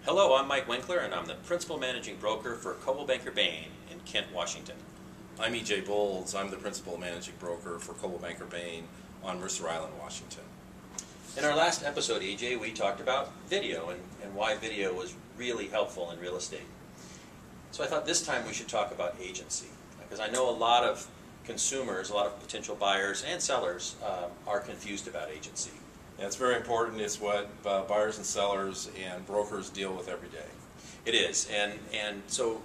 Hello, I'm Mike Winkler, and I'm the Principal Managing Broker for CBBain in Kent, Washington. I'm E.J. Bowles. I'm the Principal Managing Broker for CBBain on Mercer Island, Washington. In our last episode, E.J., we talked about video and why video was really helpful in real estate. So I thought this time we should talk about agency, because I know a lot of consumers, a lot of potential buyers and sellers are confused about agency. Yeah, it's very important. It's what buyers and sellers and brokers deal with every day. It is, and so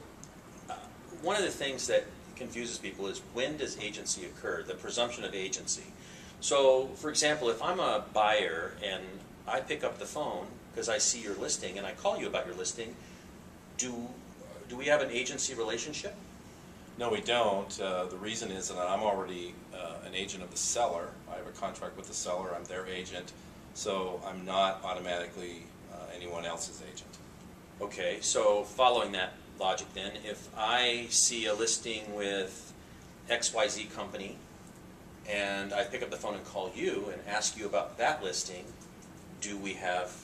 one of the things that confuses people is, when does agency occur, the presumption of agency. So, for example, if I'm a buyer and I pick up the phone because I see your listing and I call you about your listing, do we have an agency relationship? No, we don't. The reason is that I'm already an agent of the seller. I have a contract with the seller. I'm their agent, so I'm not automatically anyone else's agent. Okay, so following that logic then, if I see a listing with XYZ company and I pick up the phone and call you and ask you about that listing, do we have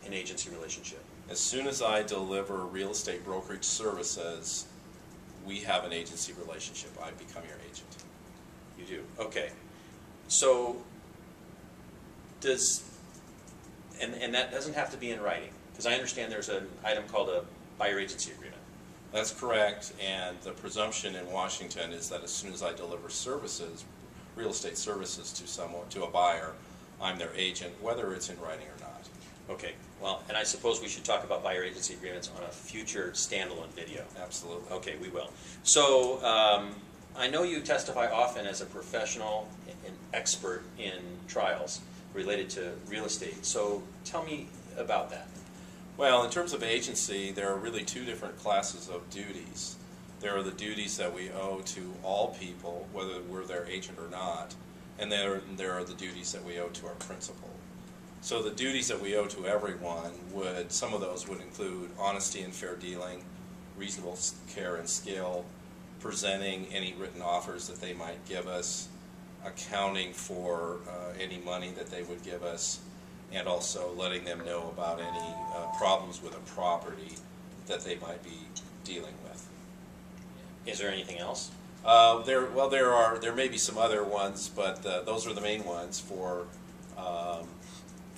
an agency relationship? As soon as I deliver real estate brokerage services, we have an agency relationship. I become your agent. You do. Okay. So and that doesn't have to be in writing, because I understand there's an item called a buyer agency agreement. That's correct, and the presumption in Washington is that as soon as I deliver services, real estate services to a buyer, I'm their agent, whether it's in writing or not. Okay, well, and I suppose we should talk about buyer agency agreements on a future standalone video. Absolutely. Okay, we will. So I know you testify often as a professional and expert in trials related to real estate. So tell me about that. Well, in terms of agency, there are really two different classes of duties. There are the duties that we owe to all people, whether we're their agent or not, and there are the duties that we owe to our principal. So the duties that we owe to everyone some of those would include honesty and fair dealing, reasonable care and skill, presenting any written offers that they might give us, accounting for any money that they would give us, and also letting them know about any problems with a property that they might be dealing with. Is there anything else? There may be some other ones, but those are the main ones for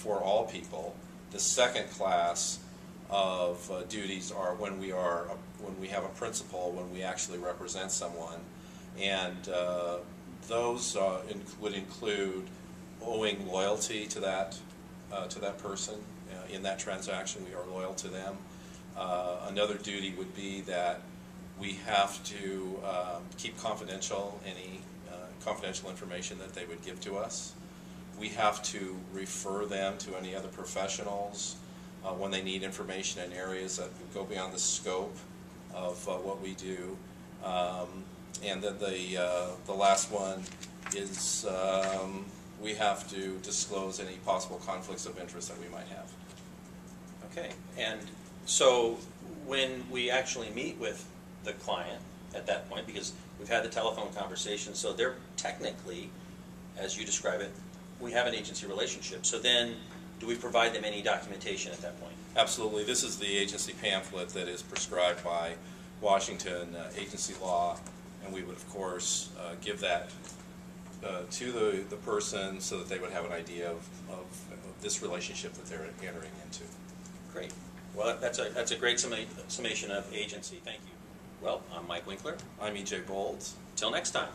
all people. The second class of duties are when we have a principal, when we actually represent someone, and those would include owing loyalty to that person in that transaction. We are loyal to them. Another duty would be that we have to keep confidential any confidential information that they would give to us. We have to refer them to any other professionals when they need information in areas that go beyond the scope of what we do. And then the last one is we have to disclose any possible conflicts of interest that we might have. Okay, and so when we actually meet with the client at that point, because we've had the telephone conversation, so they're technically, as you describe it, we have an agency relationship. So then, do we provide them any documentation at that point? Absolutely. This is the agency pamphlet that is prescribed by Washington agency law, and we would, of course, give that to the person so that they would have an idea of this relationship that they're entering into. Great. Well, that's a great summation of agency. Thank you. Well, I'm Mike Winkler. I'm E.J. Bowles. Till next time.